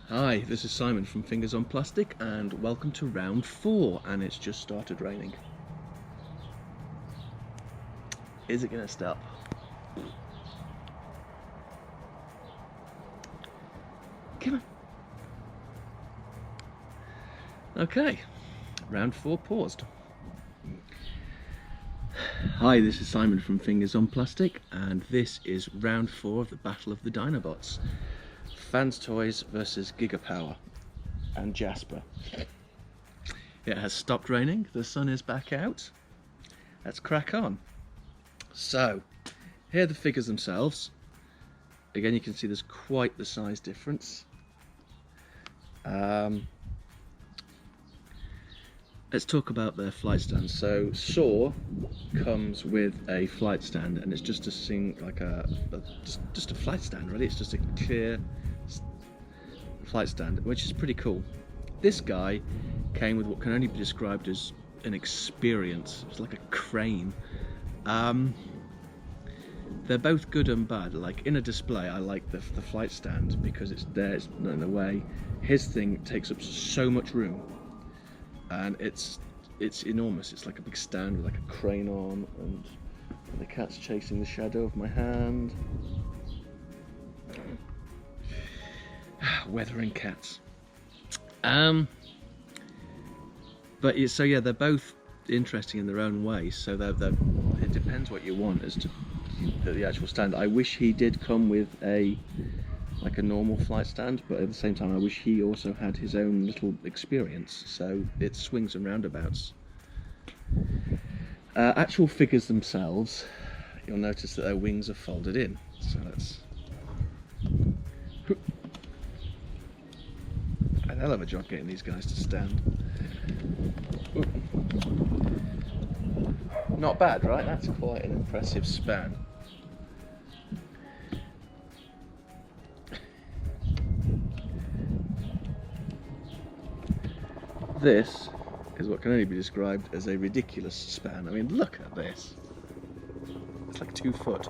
Hi, this is Simon from Fingers on Plastic and welcome to round 4, and it's just started raining. Is it going to stop? Come on. Okay, round 4 paused. Hi, this is Simon from Fingers on Plastic and this is round 4 of the Battle of the Dinobots. Fans Toys versus Giga Power and Jasper. It has stopped raining, the sun is back out. Let's crack on. So, here are the figures themselves. Again, you can see there's quite the size difference. Let's talk about their flight stands. So, Saw comes with a flight stand, and it's just a just a flight stand. Really, it's just a clear flight stand, which is pretty cool. This guy came with what can only be described as an experience. It's like a crane. They're both good and bad. Like in a display, I like the flight stand because it's there, it's not in the way. His thing takes up so much room, and it's enormous. It's like a big stand with like a crane on, and the cat's chasing the shadow of my hand. Weathering cats. But so yeah, they're both interesting in their own way. So it depends what you want as to the actual stand. I wish he did come with a normal flight stand, but at the same time I wish he also had his own little experience, so it swings and roundabouts. Actual figures themselves, you'll notice that their wings are folded in, so that's a hell of a job getting these guys to stand. Ooh. Not bad, right? That's quite an impressive span. This is what can only be described as a ridiculous span. I mean, look at this. It's like 2 foot.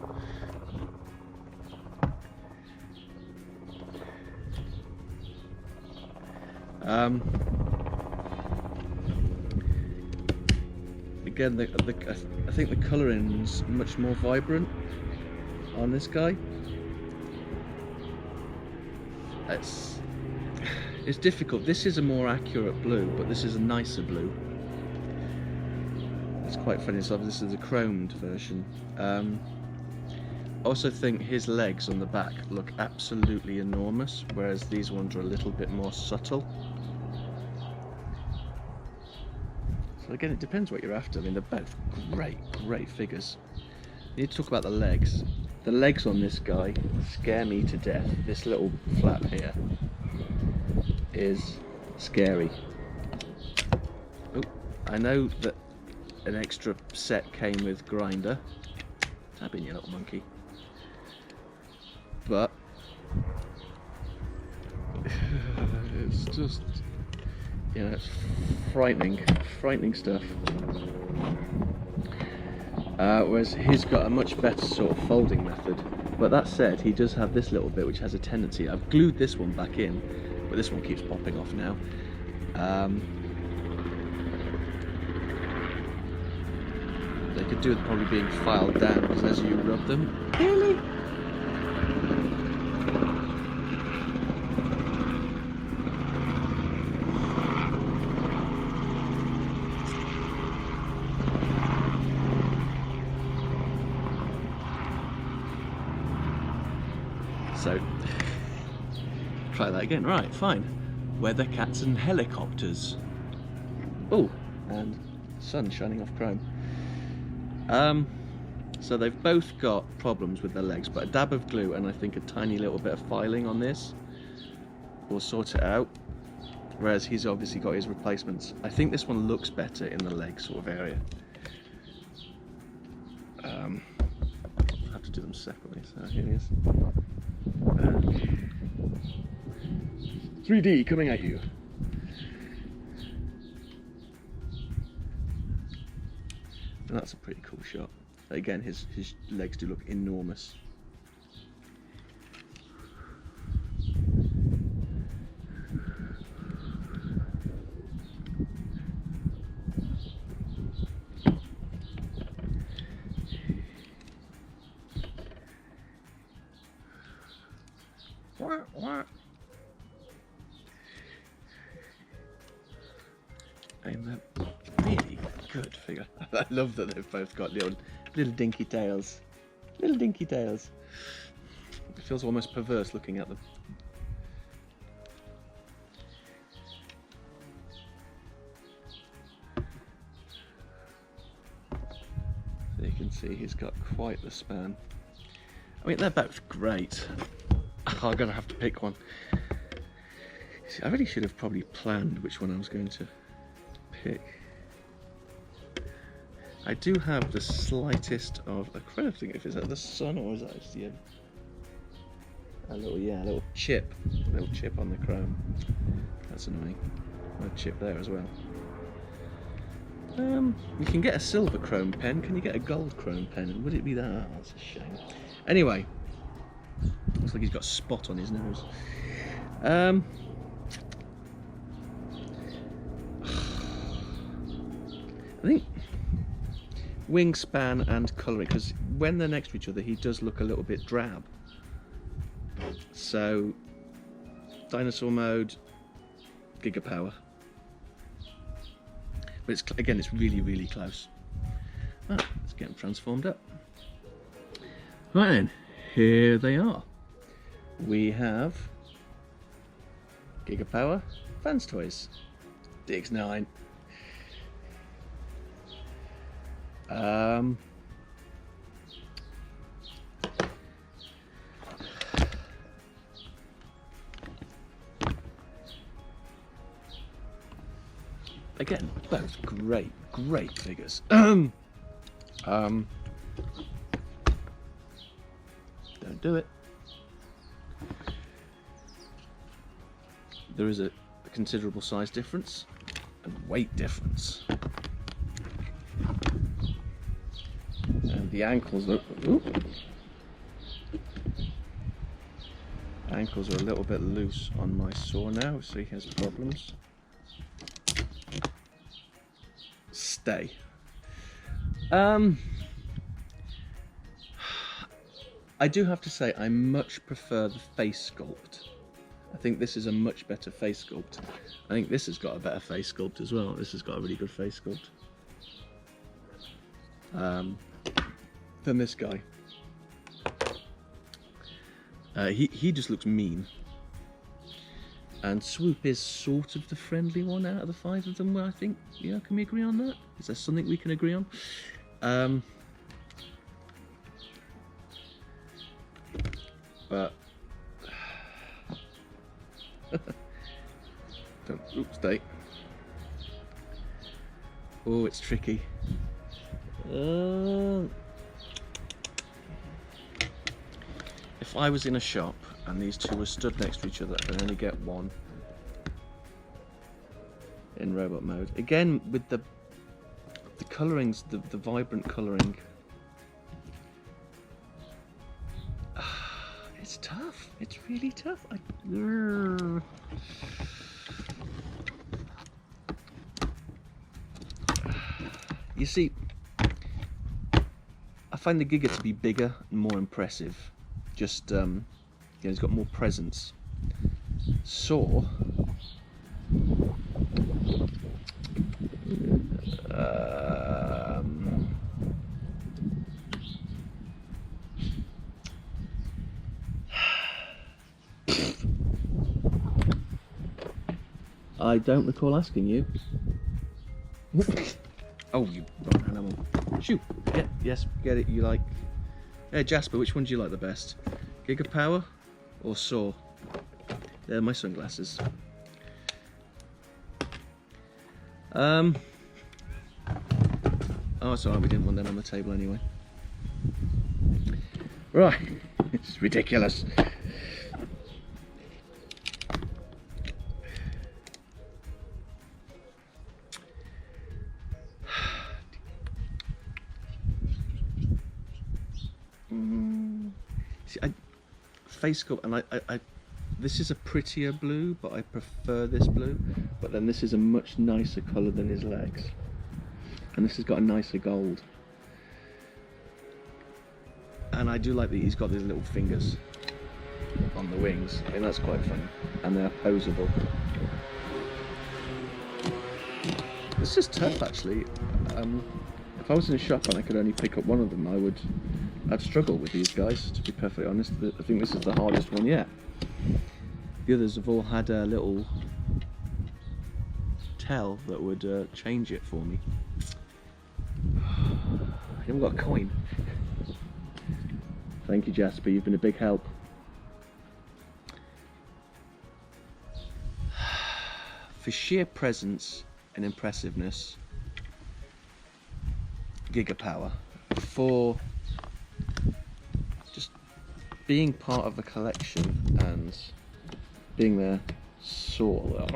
Again, I think the colouring's much more vibrant on this guy. It's difficult. This is a more accurate blue, but this is a nicer blue. It's quite funny. So this is a chromed version. I also think his legs on the back look absolutely enormous, whereas these ones are a little bit more subtle. So again, it depends what you're after. I mean, they're both great figures. You need to talk about the legs. The legs on this guy scare me to death. This little flap here is scary. Oh, I know that an extra set came with grinder. Tap in, you little monkey. But it's just, you know, it's frightening stuff. Whereas he's got a much better sort of folding method. But that said, he does have this little bit which has a tendency. I've glued this one back in, but this one keeps popping off now. They could do with probably being filed down, because as you rub them, really? So, try that again. Right, fine. Weather cats and helicopters. Oh, and sun shining off chrome. So they've both got problems with their legs, but a dab of glue and I think a tiny little bit of filing on this will sort it out. Whereas he's obviously got his replacements. I think this one looks better in the leg sort of area. I'll have to do them separately. So here he is. 3D coming at you. And that's a pretty cool shot. Again, his legs do look enormous. And they're really good figure. I love that they've both got little dinky tails. Little dinky tails. It feels almost perverse looking at them. So you can see he's got quite the span. I mean, they're both great. I'm gonna have to pick one. See, I really should have probably planned which one I was going to pick. I do have the slightest of a credit thing. If it's at the sun or is that just a little chip on the chrome. That's annoying. A chip there as well. You can get a silver chrome pen. Can you get a gold chrome pen? And would it be that? Oh, that's a shame. Anyway, looks like he's got a spot on his nose. I think wingspan and colouring, because when they're next to each other he does look a little bit drab. So dinosaur mode, Giga power. But it's, again, it's really, really close. Ah, let's get them transformed up. Right then, here they are. We have Giga power, Fans Toys, DX9. Again, both great figures. Don't do it. There is a considerable size difference and weight difference. And the ankles look. Ankles are a little bit loose on my saw now, so he has problems. Stay. I do have to say I much prefer the face sculpt. I think this is a much better face sculpt. I think this has got a better face sculpt as well. This has got a really good face sculpt. Than this guy. He just looks mean. And Swoop is sort of the friendly one out of the 5 of them, I think. Yeah, can we agree on that? Is there something we can agree on? But don't, stay. Oh, it's tricky. If I was in a shop and these two were stood next to each other, I'd only get one in robot mode. Again, with the colourings, the vibrant colouring. It's tough. It's really tough. You see, I find the Giga to be bigger and more impressive. Just, he's got more presence. Saw, I don't recall asking you. Oh, you animal. Shoot. Yeah, yes, get it. You like... Jasper, which one do you like the best? Giga Power or Saw? They're my sunglasses. Oh, it's alright, we didn't want them on the table anyway. Right, it's ridiculous. See, face sculpt, and I this is a prettier blue, but I prefer this blue. But then this is a much nicer colour than his legs, and this has got a nicer gold. And I do like that he's got these little fingers on the wings. I mean, that's quite funny, and they're poseable. It's just tough, actually. If I was in a shop and I could only pick up one of them, I'd struggle with these guys, to be perfectly honest. I think this is the hardest one yet. The others have all had a little tell that would change it for me. I haven't got a coin. Thank you, Jasper, you've been a big help. For sheer presence and impressiveness, Giga Power. For just being part of the collection and being their soul.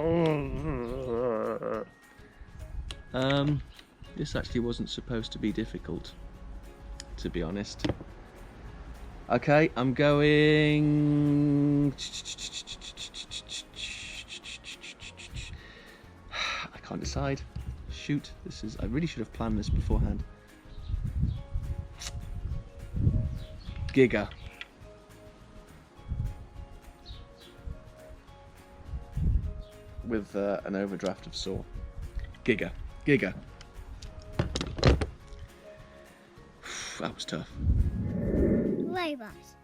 This actually wasn't supposed to be difficult, to be honest. Okay, I'm going. I can't decide. Shoot, I really should have planned this beforehand. Giga. With an overdraft of saw. Giga. Giga. That was tough. Robots.